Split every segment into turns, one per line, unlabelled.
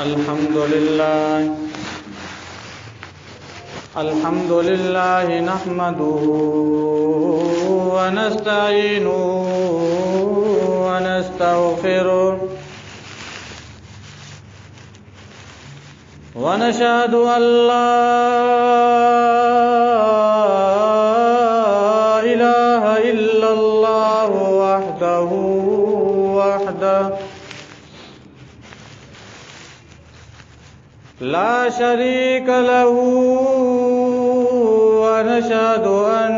الحمد لله نحمده ونستعينه ونستغفره ونشهد أن لا إله إلا الله وحده لا شريك له ونشهد أن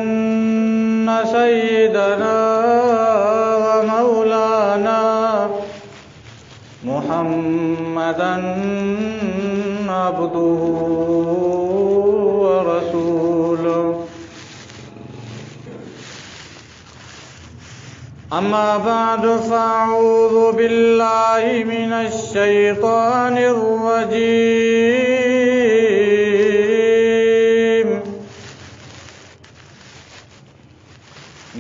سيدنا ومولانا محمدا عبده ورسوله أما بعد فأعوذ بالله من الشيطان الرجيم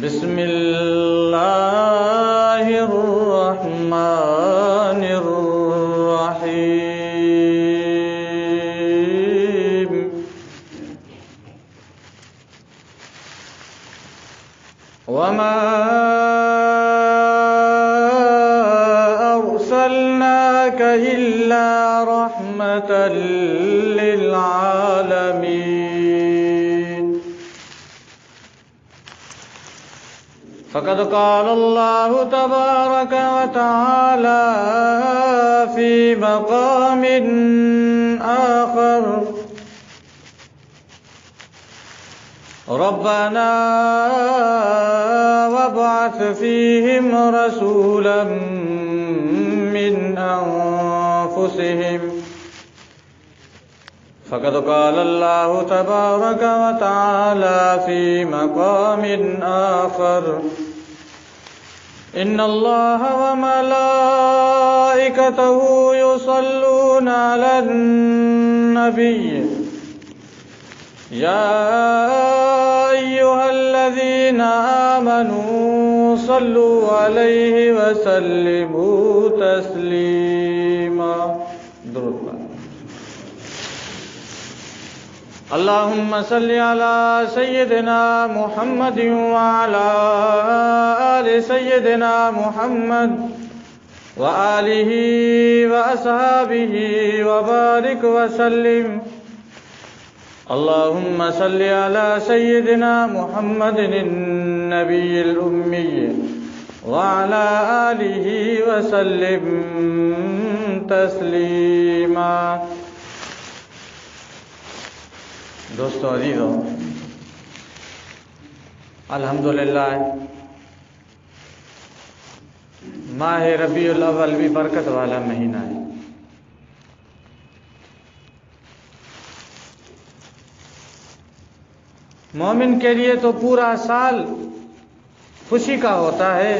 بسم الله الرحمن الرحيم وما أرسلناك إلا رحمة للعالمين فقد قال الله تبارك وتعالى في مقام آخر ربنا وابعث فيهم رسولا من أنفسهم فقد قال الله تبارك وتعالى في مقام آخر إن الله وملائكته يصلون على النبي يا أيها الذين آمنوا صلوا عليه وسلموا تسليما اللهم صل على سيدنا محمد وعلى آل سيدنا محمد وآله وأصحابه وبارك وسلم اللهم صل على سيدنا محمد النبي الأمي وعلى آله وسلم تسلیما۔ دوستو عزیزو، الحمدللہ ماہ ربیع الاول بھی برکت والا مہینہ ہے۔ مومن کے لیے تو پورا سال خوشی کا ہوتا ہے،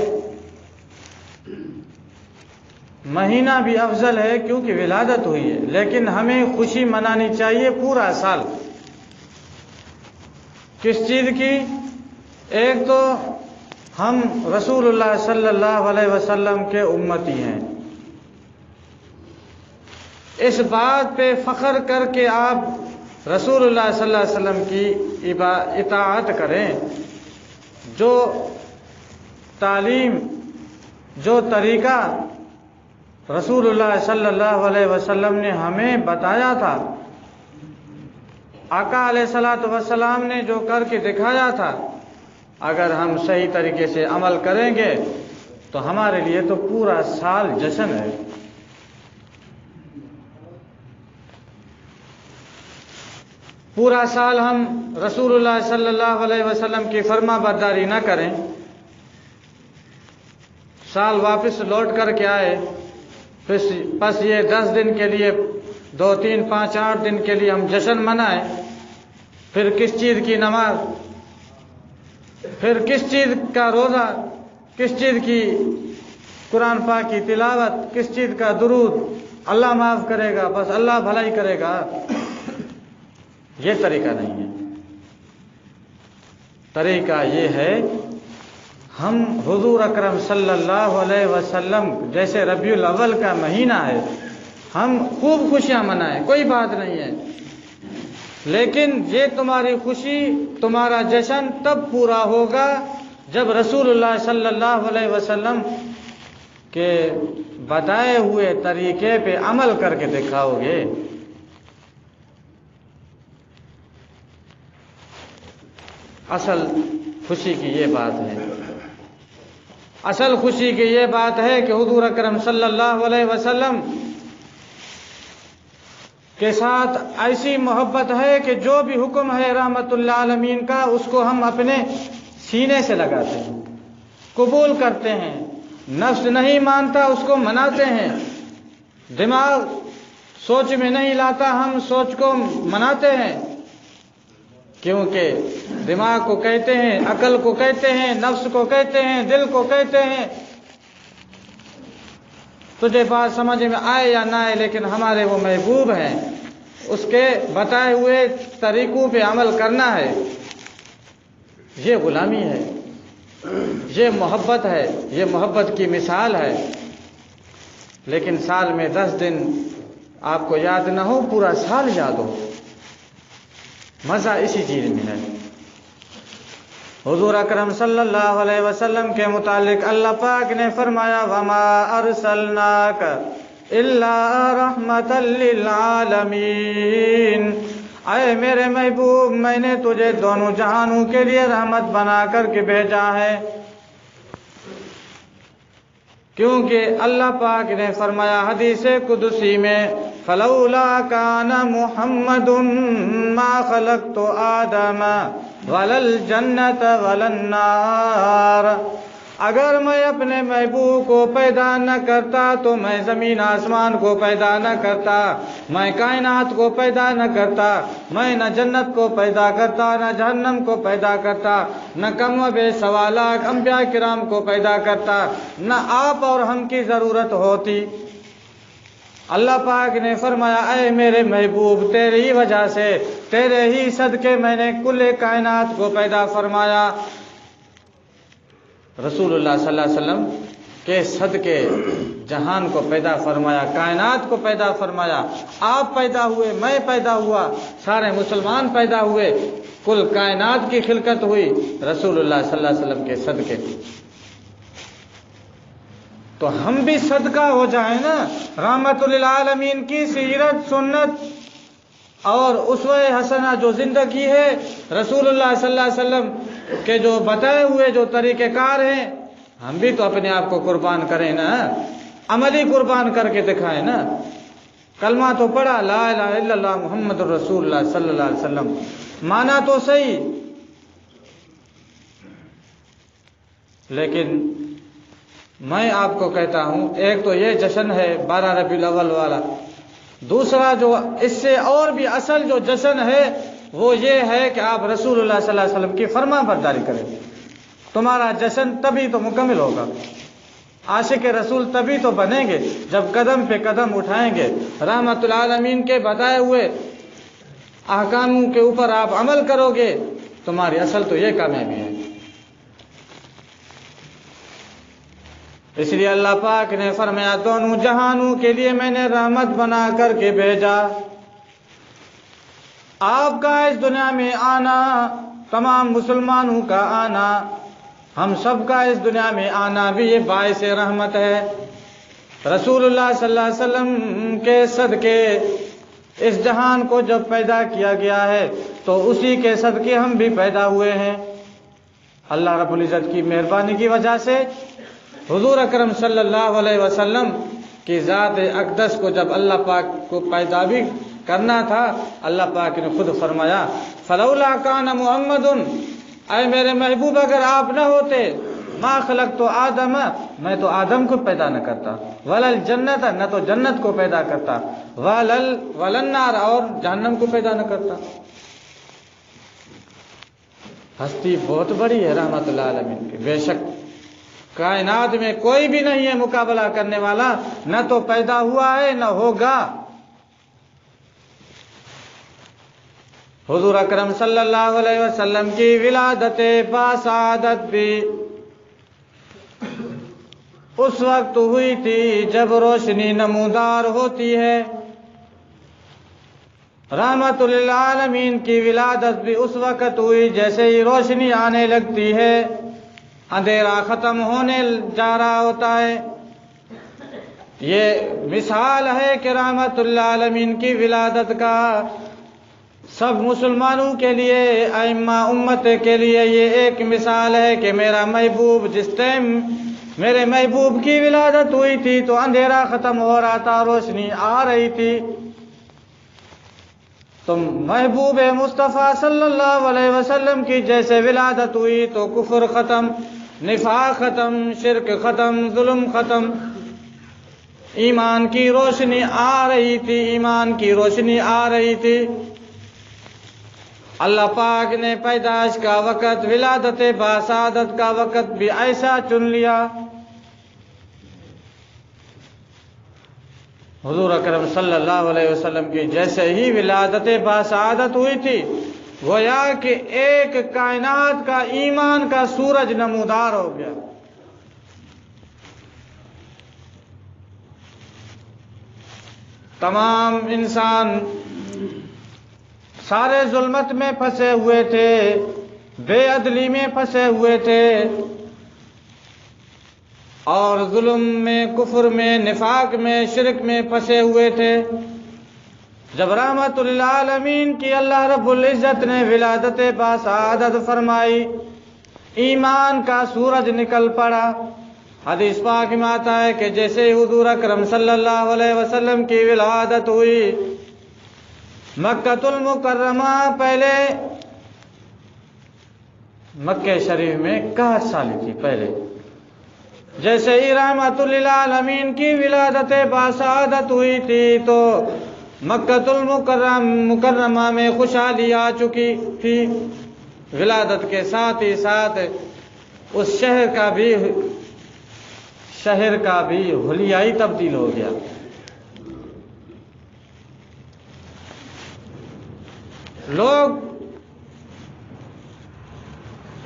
مہینہ بھی افضل ہے کیونکہ ولادت ہوئی ہے، لیکن ہمیں خوشی منانی چاہیے پورا سال۔ کس چیز کی؟ ایک تو ہم رسول اللہ صلی اللہ علیہ وسلم کے امتی ہیں، اس بات پہ فخر کر کے آپ رسول اللہ صلی اللہ علیہ وسلم کی اطاعت کریں۔ جو تعلیم، جو طریقہ رسول اللہ صلی اللہ علیہ وسلم نے ہمیں بتایا تھا، آقا علیہ الصلوۃ والسلام نے جو کر کے دکھایا تھا، اگر ہم صحیح طریقے سے عمل کریں گے تو ہمارے لیے تو پورا سال جشن ہے۔ پورا سال ہم رسول اللہ صلی اللہ علیہ وسلم کی فرما برداری نہ کریں، سال واپس لوٹ کر کے آئے، بس یہ 10 دن کے لیے، 2 3 5 8 دن کے لیے ہم جشن منائیں، پھر کس چیز کی نماز، پھر کس چیز کا روزہ، کس چیز کی قرآن پاک کی تلاوت، کس چیز کا درود، اللہ معاف کرے گا، بس اللہ بھلائی کرے گا، یہ طریقہ نہیں ہے۔ طریقہ یہ ہے ہم حضور اکرم صلی اللہ علیہ وسلم جیسے ربیع الاول کا مہینہ ہے، ہم خوب خوشیاں منائیں، کوئی بات نہیں ہے، لیکن یہ تمہاری خوشی، تمہارا جشن تب پورا ہوگا جب رسول اللہ صلی اللہ علیہ وسلم کے بتائے ہوئے طریقے پہ عمل کر کے دکھاؤ گے۔ اصل خوشی کی یہ بات ہے، اصل خوشی کی یہ بات ہے کہ حضور اکرم صلی اللہ علیہ وسلم کے ساتھ ایسی محبت ہے کہ جو بھی حکم ہے رحمت اللہ عالمین کا اس کو ہم اپنے سینے سے لگاتے ہیں، قبول کرتے ہیں، نفس نہیں مانتا اس کو مناتے ہیں، دماغ سوچ میں نہیں لاتا ہم سوچ کو مناتے ہیں، کیونکہ دماغ کو کہتے ہیں، عقل کو کہتے ہیں، نفس کو کہتے ہیں، دل کو کہتے ہیں تجھے بات سمجھ میں آئے یا نہ آئے لیکن ہمارے وہ محبوب ہیں، اس کے بتائے ہوئے طریقوں پہ عمل کرنا ہے۔ یہ غلامی ہے، یہ محبت ہے، یہ محبت کی مثال ہے۔ لیکن سال میں 10 دن آپ کو یاد نہ ہو، پورا سال یاد ہو، مزہ اسی چیز میں ہے۔ حضور اکرم صلی اللہ علیہ وسلم کے متعلق اللہ پاک نے فرمایا وَمَا أَرْسَلْنَاكَ إِلَّا رَحْمَةً لِّلْعَالَمِينَ، اے میرے محبوب میں نے تجھے دونوں جہانوں کے لیے رحمت بنا کر کے بھیجا ہے، کیونکہ اللہ پاک نے فرمایا حدیث قدسی میں فَلَوْلَا كَانَ مُحَمَّدٌ مَا خَلَقْتُ آدَمَ وَلَا الْجَنَّةَ وَلَا النَّارَ، اگر میں اپنے محبوب کو پیدا نہ کرتا تو میں زمین آسمان کو پیدا نہ کرتا، میں کائنات کو پیدا نہ کرتا، میں نہ جنت کو پیدا کرتا نہ جہنم کو پیدا کرتا، نہ کم و بیش سوالات انبیاء کرام کو پیدا کرتا، نہ آپ اور ہم کی ضرورت ہوتی۔ اللہ پاک نے فرمایا اے میرے محبوب تیری ہی وجہ سے، تیرے ہی صدقے میں نے کل کائنات کو پیدا فرمایا۔ رسول اللہ صلی اللہ علیہ وسلم کے صدقے جہان کو پیدا فرمایا، کائنات کو پیدا فرمایا، آپ پیدا ہوئے، میں پیدا ہوا، سارے مسلمان پیدا ہوئے، کل کائنات کی خلقت ہوئی رسول اللہ صلی اللہ علیہ وسلم کے صدقے۔ تو ہم بھی صدقہ ہو جائیں نا رحمت للعالمین کی سیرت، سنت اور اسوہ حسنہ جو زندگی ہے رسول اللہ صلی اللہ علیہ وسلم کے جو بتائے ہوئے جو طریقہ کار ہیں، ہم بھی تو اپنے آپ کو قربان کریں نا، عملی قربان کر کے دکھائیں نا۔ کلمہ تو پڑھا لا الہ الا اللہ محمد رسول اللہ صلی اللہ علیہ وسلم، مانا تو صحیح، لیکن میں آپ کو کہتا ہوں ایک تو یہ جشن ہے 12 ربیع الاول والا، دوسرا جو اس سے اور بھی اصل جو جشن ہے وہ یہ ہے کہ آپ رسول اللہ صلی اللہ علیہ وسلم کی فرما برداری کریں، تمہارا جشن تبھی تو مکمل ہوگا، عاشق رسول تبھی تو بنیں گے جب قدم پہ قدم اٹھائیں گے، رحمت العالمین کے بتائے ہوئے احکاموں کے اوپر آپ عمل کرو گے، تمہاری اصل تو یہ کامیابی ہے۔ اس لیے اللہ پاک نے فرمایا دونوں جہانوں کے لیے میں نے رحمت بنا کر کے بھیجا۔ آپ کا اس دنیا میں آنا، تمام مسلمانوں کا آنا، ہم سب کا اس دنیا میں آنا بھی یہ باعث رحمت ہے۔ رسول اللہ صلی اللہ علیہ وسلم کے صدقے اس جہان کو جب پیدا کیا گیا ہے تو اسی کے صدقے ہم بھی پیدا ہوئے ہیں۔ اللہ رب العزت کی مہربانی کی وجہ سے حضور اکرم صلی اللہ علیہ وسلم کی ذات اقدس کو جب اللہ پاک کو پیدا بھی کرنا تھا، اللہ پاک نے خود فرمایا فلولا کان محمد، اے میرے محبوب اگر آپ نہ ہوتے ما خلقت آدم، میں تو آدم کو پیدا نہ کرتا، ولا الجنت، نہ تو جنت کو پیدا کرتا، ولا النار، اور جہنم کو پیدا نہ کرتا۔ ہستی بہت بڑی ہے رحمت اللہ عالمین کی، بے شک کائنات میں کوئی بھی نہیں ہے مقابلہ کرنے والا، نہ تو پیدا ہوا ہے نہ ہوگا۔ حضور اکرم صلی اللہ علیہ وسلم کی ولادت باسعادت بھی اس وقت ہوئی تھی جب روشنی نمودار ہوتی ہے۔ رحمت للعالمین کی ولادت بھی اس وقت ہوئی جیسے ہی روشنی آنے لگتی ہے، اندھیرا ختم ہونے جا رہا ہوتا ہے۔ یہ مثال ہے کہ رحمت للعالمین کی ولادت کا سب مسلمانوں کے لیے، ائمہ امت کے لیے یہ ایک مثال ہے کہ میرا محبوب، جس ٹائم میرے محبوب کی ولادت ہوئی تھی تو اندھیرا ختم ہو رہا تھا، روشنی آ رہی تھی۔ تو محبوب مصطفیٰ صلی اللہ علیہ وسلم کی جیسے ولادت ہوئی تو کفر ختم، نفاق ختم، شرک ختم، ظلم ختم، ایمان کی روشنی آ رہی تھی، ایمان کی روشنی آ رہی تھی۔ اللہ پاک نے پیدائش کا وقت، ولادت باسعادت کا وقت بھی ایسا چن لیا۔ حضور اکرم صلی اللہ علیہ وسلم کی جیسے ہی ولادت باسعادت ہوئی تھی، گویا کہ ایک کائنات کا ایمان کا سورج نمودار ہو گیا۔ تمام انسان سارے ظلمت میں پھنسے ہوئے تھے، بے عدلی میں پھنسے ہوئے تھے، اور ظلم میں، کفر میں، نفاق میں، شرک میں پھنسے ہوئے تھے۔ جب رحمت للعالمین کی اللہ رب العزت نے ولادت باسعادت فرمائی، ایمان کا سورج نکل پڑا۔ حدیث پاک میں آتا ہے کہ جیسے حضور اکرم صلی اللہ علیہ وسلم کی ولادت ہوئی، مکہ المکرمہ، پہلے مکہ شریف میں 61 سالی تھی پہلے، جیسے ہی رحمت للعالمین کی ولادت باسعادت ہوئی تھی تو مکہ المکرمہ میں خوشحالی آ چکی تھی۔ ولادت کے ساتھ ہی ساتھ اس شہر کا بھی حلیائی تبدیل ہو گیا۔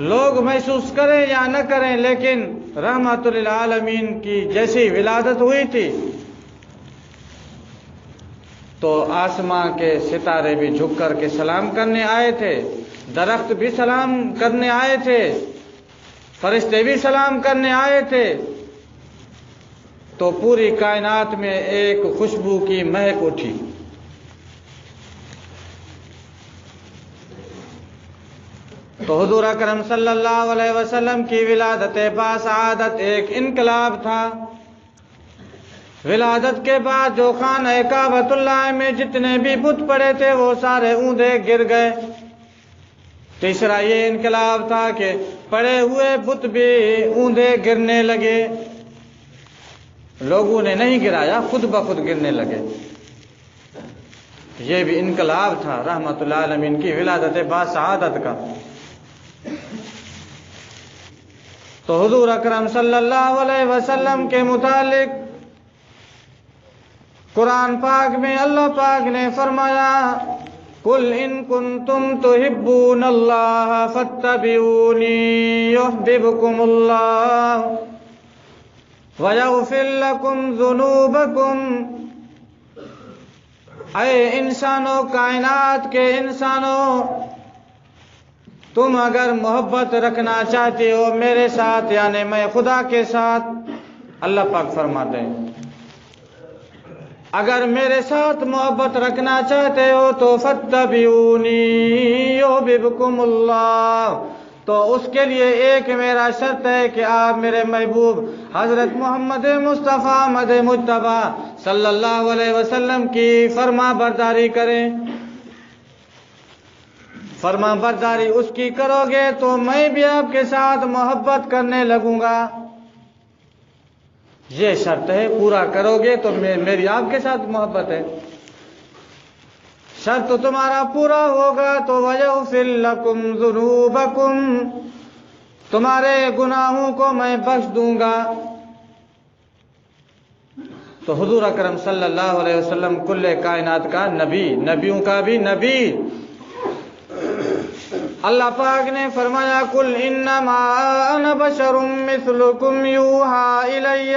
لوگ محسوس کریں یا نہ کریں، لیکن رحمت للعالمین کی جیسی ولادت ہوئی تھی تو آسمان کے ستارے بھی جھک کر کے سلام کرنے آئے تھے، درخت بھی سلام کرنے آئے تھے، فرشتے بھی سلام کرنے آئے تھے، تو پوری کائنات میں ایک خوشبو کی مہک اٹھی۔ تو حضور اکرم صلی اللہ علیہ وسلم کی ولادت باسعادت ایک انقلاب تھا۔ ولادت کے بعد جو خانہ کعبۃ اللہ میں جتنے بھی بت پڑے تھے وہ سارے اوندے گر گئے۔ تیسرا یہ انقلاب تھا کہ پڑے ہوئے بت بھی اوندے گرنے لگے، لوگوں نے نہیں گرایا، خود بخود گرنے لگے۔ یہ بھی انقلاب تھا رحمت للعالمین کی ولادت باسعادت کا۔ تو حضور اکرم صلی اللہ علیہ وسلم کے متعلق قرآن پاک میں اللہ پاک نے فرمایا، قُلْ إِن كُنتُمْ تُحِبُّونَ اللَّهَ فَاتَّبِعُونِي يُحْبِبْكُمُ اللَّهُ وَيَغْفِرْ لَكُمْ ذُنُوبَكُمْ۔ اے انسانوں، کائنات کے انسانوں، تم اگر محبت رکھنا چاہتے ہو میرے ساتھ، یعنی میں خدا کے ساتھ، اللہ پاک فرماتے ہیں اگر میرے ساتھ محبت رکھنا چاہتے ہو تو فَاتَّبِعُونِي يُحْبِبْكُمُ اللَّهُ، تو اس کے لیے ایک میرا شرط ہے کہ آپ میرے محبوب حضرت محمد مصطفیٰ مد مجتبیٰ صلی اللہ علیہ وسلم کی فرما برداری کریں۔ فرما برداری اس کی کرو گے تو میں بھی آپ کے ساتھ محبت کرنے لگوں گا۔ یہ شرط ہے، پورا کرو گے تو میری آپ کے ساتھ محبت ہے۔ شرط تمہارا پورا ہوگا تو وَيَغْفِرْ لَكُمْ ذُنُوبَكُمْ، تمہارے گناہوں کو میں بخش دوں گا۔ تو حضور اکرم صلی اللہ علیہ وسلم کل کائنات کا نبی، نبیوں کا بھی نبی، اللہ پاک نے فرمایا قل انما انا بشر مثلکم یوحا الی،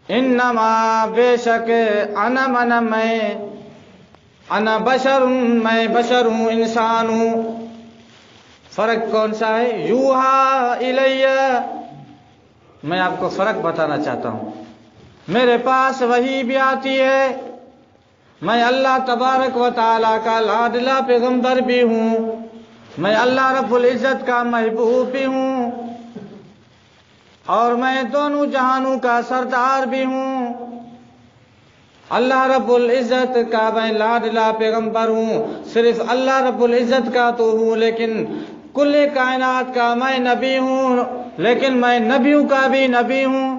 انما بے شک انا بشر میں بشر ہوں، انسان ہوں۔ فرق کون سا ہے؟ یوحا الی، میں آپ کو فرق بتانا چاہتا ہوں۔ میرے پاس وحی بھی آتی ہے، میں اللہ تبارک و تعالیٰ کا لاڈلا پیغمبر بھی ہوں، میں اللہ رب العزت کا محبوب بھی ہوں، اور میں دونوں جہانوں کا سردار بھی ہوں۔ اللہ رب العزت کا میں لاڈلا پیغمبر ہوں، صرف اللہ رب العزت کا تو ہوں، لیکن کل کائنات کا میں نبی ہوں، لیکن میں نبیوں کا بھی نبی ہوں۔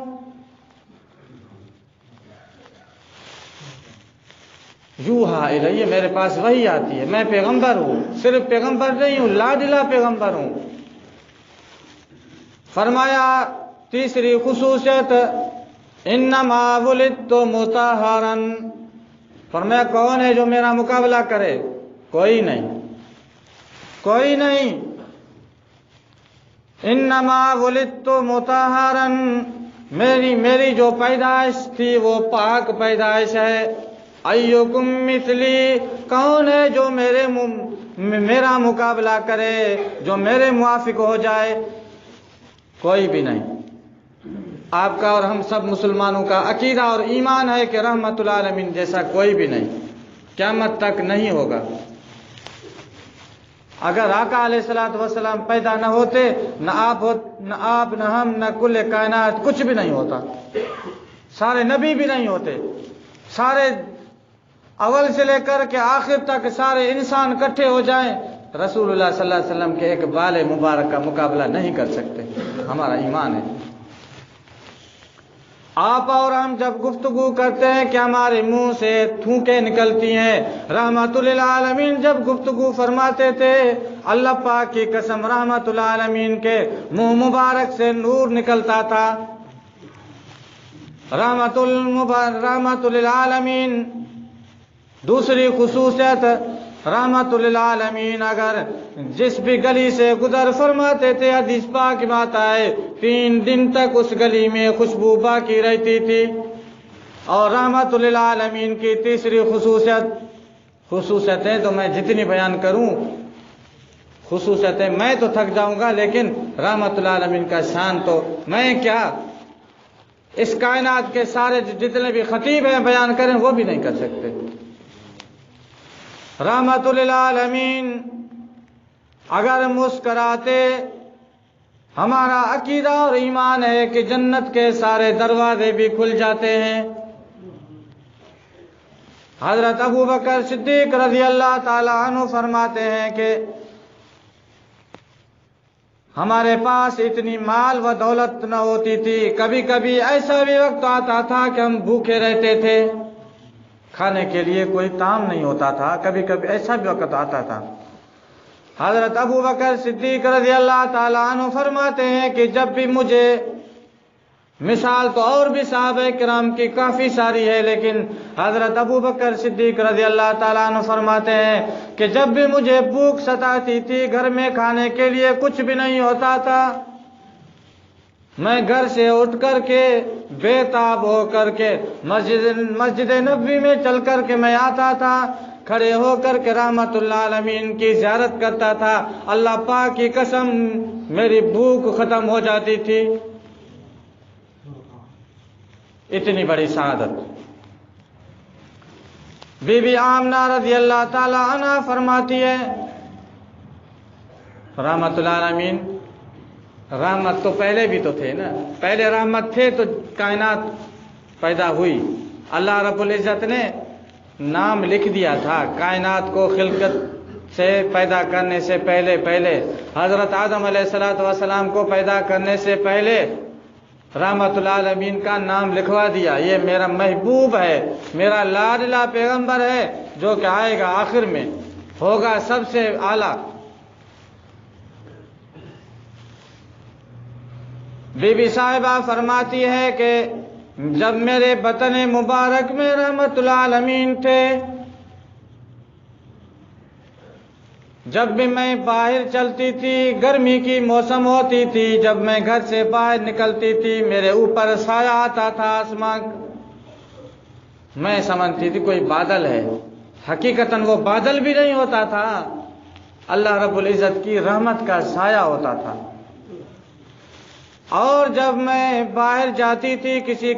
یوحا الیہ، میرے پاس وحی آتی ہے، میں پیغمبر ہوں، صرف پیغمبر نہیں ہوں، لاڈلا پیغمبر ہوں۔ فرمایا تیسری خصوصیت انما ولدت مطہرا، فرمایا کون ہے جو میرا مقابلہ کرے؟ کوئی نہیں، کوئی نہیں۔ انما ولدت مطہرا، میری جو پیدائش تھی وہ پاک پیدائش ہے۔ ایکم مثلی، کون ہے جو میرا مقابلہ کرے، جو میرے موافق ہو جائے؟ کوئی بھی نہیں۔ آپ کا اور ہم سب مسلمانوں کا عقیدہ اور ایمان ہے کہ رحمت العالمین جیسا کوئی بھی نہیں، قیامت تک نہیں ہوگا۔ اگر آقا علیہ الصلوۃ والسلام پیدا نہ ہوتے، نہ آپ نہ ہم نہ کل کائنات، کچھ بھی نہیں ہوتا، سارے نبی بھی نہیں ہوتے، سارے اول سے لے کر کے آخر تک سارے انسان اکٹھے ہو جائیں، رسول اللہ صلی اللہ علیہ وسلم کے ایک بال مبارک کا مقابلہ نہیں کر سکتے۔ ہمارا ایمان ہے۔ آپ اور ہم جب گفتگو کرتے ہیں کہ ہمارے منہ سے تھوکیں نکلتی ہیں، رحمت للعالمین جب گفتگو فرماتے تھے، اللہ پاک کی قسم رحمت للعالمین کے منہ مبارک سے نور نکلتا تھا۔ رحمت للعالمین۔ دوسری خصوصیت رحمت للعالمین اگر جس بھی گلی سے گزر فرماتے تھے، حدیث پاک میں آتا ہے 3 دن تک اس گلی میں خوشبو باقی رہتی تھی۔ اور رحمت للعالمین کی تیسری خصوصیتیں تو میں جتنی بیان کروں خصوصیتیں میں تو تھک جاؤں گا، لیکن رحمت للعالمین کا شان تو میں کیا اس کائنات کے سارے جتنے بھی خطیب ہیں بیان کریں وہ بھی نہیں کر سکتے۔ رحمت للعالمین اگر مسکراتے، ہمارا عقیدہ اور ایمان ہے کہ جنت کے سارے دروازے بھی کھل جاتے ہیں۔ حضرت ابوبکر صدیق رضی اللہ تعالی عنہ فرماتے ہیں کہ ہمارے پاس اتنی مال و دولت نہ ہوتی تھی، کبھی کبھی ایسا بھی وقت آتا تھا کہ ہم بھوکے رہتے تھے، کھانے کے لیے کوئی طعام نہیں ہوتا تھا، کبھی کبھی ایسا بھی وقت آتا تھا۔ حضرت ابوبکر صدیق رضی اللہ تعالی عنہ فرماتے ہیں کہ جب بھی مجھے، مثال تو اور بھی صحابہ کرام کی کافی ساری ہے، لیکن حضرت ابوبکر صدیق رضی اللہ تعالیٰ عنہ فرماتے ہیں کہ جب بھی مجھے بھوک ستاتی تھی، گھر میں کھانے کے لیے کچھ بھی نہیں ہوتا تھا، میں گھر سے اٹھ کر کے بے تاب ہو کر کے مسجد نبوی میں چل کر کے میں آتا تھا، کھڑے ہو کر کے رحمت اللہ العالمین کی زیارت کرتا تھا، اللہ پاک کی قسم میری بھوک ختم ہو جاتی تھی۔ اتنی بڑی سعادت۔ بی بی آمنہ رضی اللہ تعالی عنہ فرماتی ہے رحمت اللہ العالمین، رحمت تو پہلے بھی تو تھے نا، پہلے رحمت تھے تو کائنات پیدا ہوئی، اللہ رب العزت نے نام لکھ دیا تھا کائنات کو خلقت سے پیدا کرنے سے پہلے حضرت آدم علیہ السلام کو پیدا کرنے سے پہلے رحمت العالمین کا نام لکھوا دیا، یہ میرا محبوب ہے، میرا لاڈلا پیغمبر ہے، جو کہ آئے گا آخر میں، ہوگا سب سے اعلیٰ۔ بی بی صاحبہ فرماتی ہے کہ جب میرے بطن مبارک میں رحمت العالمین تھے، جب بھی میں باہر چلتی تھی، گرمی کی موسم ہوتی تھی، جب میں گھر سے باہر نکلتی تھی، میرے اوپر سایہ آتا تھا آسمان، میں سمجھتی تھی کوئی بادل ہے، حقیقتاً وہ بادل بھی نہیں ہوتا تھا، اللہ رب العزت کی رحمت کا سایہ ہوتا تھا۔ اور جب میں باہر جاتی تھی کسی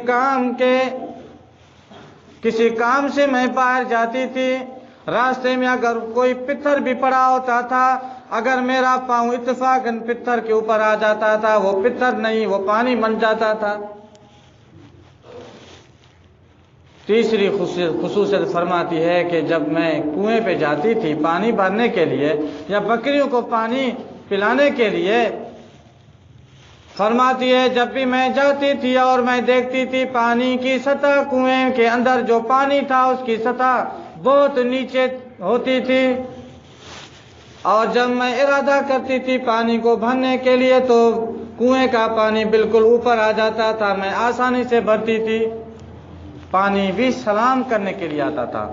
کام سے میں باہر جاتی تھی، راستے میں اگر کوئی پتھر بھی پڑا ہوتا تھا، اگر میرا پاؤں اتفاقاً پتھر کے اوپر آ جاتا تھا، وہ پتھر نہیں، وہ پانی بن جاتا تھا۔ تیسری خصوصیت فرماتی ہے کہ جب میں کنویں پہ جاتی تھی پانی بھرنے کے لیے یا بکریوں کو پانی پلانے کے لیے، فرماتی ہے جب بھی میں جاتی تھی اور میں دیکھتی تھی پانی کی سطح، کنویں کے اندر جو پانی تھا اس کی سطح بہت نیچے ہوتی تھی، اور جب میں ارادہ کرتی تھی پانی کو بھرنے کے لیے تو کنویں کا پانی بالکل اوپر آ جاتا تھا، میں آسانی سے بھرتی تھی۔ پانی بھی سلام کرنے کے لیے آتا تھا۔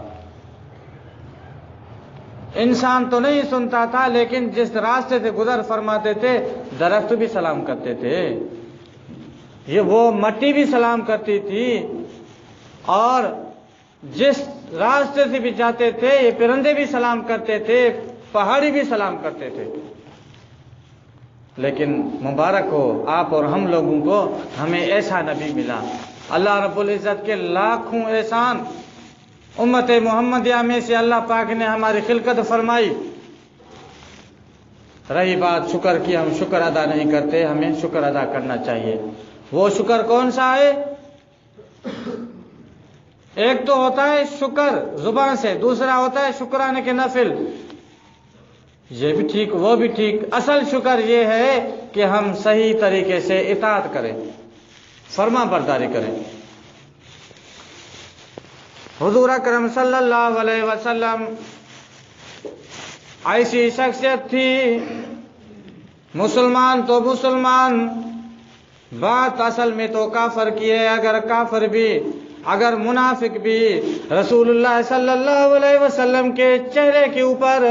انسان تو نہیں سنتا تھا، لیکن جس راستے سے گزر فرماتے تھے درخت بھی سلام کرتے تھے، وہ مٹی بھی سلام کرتی تھی، اور جس راستے سے بھی جاتے تھے یہ پرندے بھی سلام کرتے تھے، پہاڑی بھی سلام کرتے تھے۔ لیکن مبارک ہو آپ اور ہم لوگوں کو، ہمیں ایسا نبی ملا۔ اللہ رب العزت کے لاکھوں احسان، امت محمدیہ میں سے اللہ پاک نے ہماری خلقت فرمائی۔ رہی بات شکر کی، ہم شکر ادا نہیں کرتے، ہمیں شکر ادا کرنا چاہیے۔ وہ شکر کون سا ہے؟ ایک تو ہوتا ہے شکر زبان سے، دوسرا ہوتا ہے شکرانے کے نفل، یہ بھی ٹھیک وہ بھی ٹھیک۔ اصل شکر یہ ہے کہ ہم صحیح طریقے سے اطاعت کریں، فرما برداری کریں۔ حضور اکرم صلی اللہ علیہ وسلم ایسی شخصیت تھی، مسلمان تو مسلمان، بات اصل میں تو کافر کی ہے، اگر کافر بھی، اگر منافق بھی رسول اللہ صلی اللہ علیہ وسلم کے چہرے کے اوپر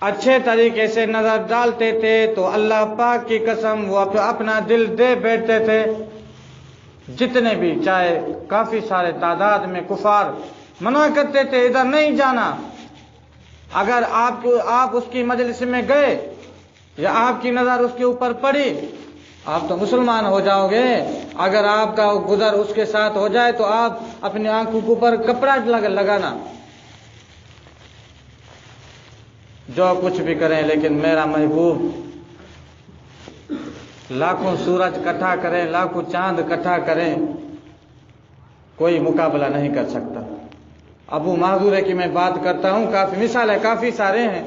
اچھے طریقے سے نظر ڈالتے تھے تو اللہ پاک کی قسم وہ اپنا دل دے بیٹھتے تھے۔ جتنے بھی چاہے کافی سارے تعداد میں کفار منع کرتے تھے ادھر نہیں جانا، اگر آپ اس کی مجلس میں گئے یا آپ کی نظر اس کے اوپر پڑی آپ تو مسلمان ہو جاؤ گے، اگر آپ کا گزر اس کے ساتھ ہو جائے تو آپ اپنی آنکھوں کے اوپر کپڑا لگانا، جو کچھ بھی کریں، لیکن میرا محبوب لاکھوں سورج کٹھا کریں، لاکھوں چاند کٹھا کریں، کوئی مقابلہ نہیں کر سکتا۔ ابو معذورے کی میں بات کرتا ہوں، کافی مثالیں کافی سارے ہیں۔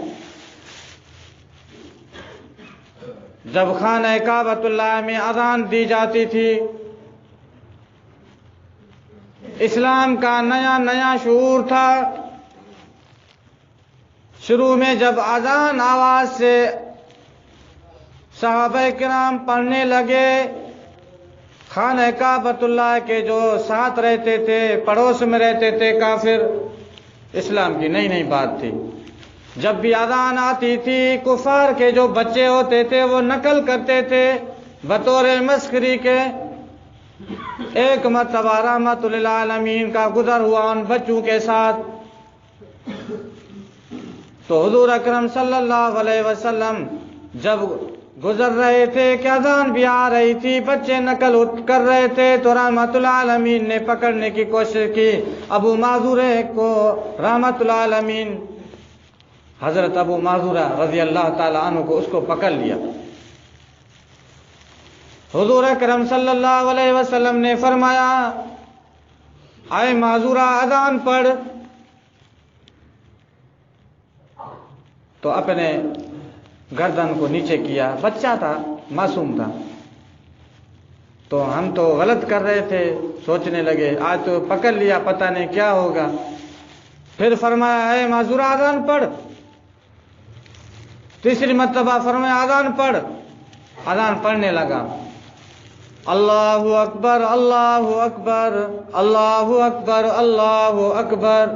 جب خانہ کعبۃ اللہ میں اذان دی جاتی تھی، اسلام کا نیا نیا شعور تھا، شروع میں جب اذان آواز سے صحابہ کرام پڑھنے لگے، خانہ کعبۃ اللہ کے جو ساتھ رہتے تھے، پڑوس میں رہتے تھے کافر، اسلام کی نئی نئی بات تھی، جب بھی اذان آتی تھی کفار کے جو بچے ہوتے تھے وہ نقل کرتے تھے بطور مسخری کے۔ ایک مرتبہ رحمت للعالمین کا گزر ہوا ان بچوں کے ساتھ، تو حضور اکرم صلی اللہ علیہ وسلم جب گزر رہے تھے کہ اذان بھی آ رہی تھی، بچے نقل کر رہے تھے، تو رحمت العالمین نے پکڑنے کی کوشش کی ابو معذورے کو، رحمت العالمین حضرت ابو معذورہ رضی اللہ تعالی عنہ کو، اس کو پکڑ لیا۔ حضور اکرم صلی اللہ علیہ وسلم نے فرمایا اے معذورہ اذان پڑھ، تو اپنے گردن کو نیچے کیا، بچہ تھا، معصوم تھا، تو ہم تو غلط کر رہے تھے، سوچنے لگے آج تو پکڑ لیا، پتہ نہیں کیا ہوگا۔ پھر فرمایا اے معذورہ اذان پڑھ، تیسری مرتبہ فرمایا اذان پڑھ، اذان پڑھنے لگا، اللہ اکبر اللہ اکبر اللہ اکبر اللہ اکبر،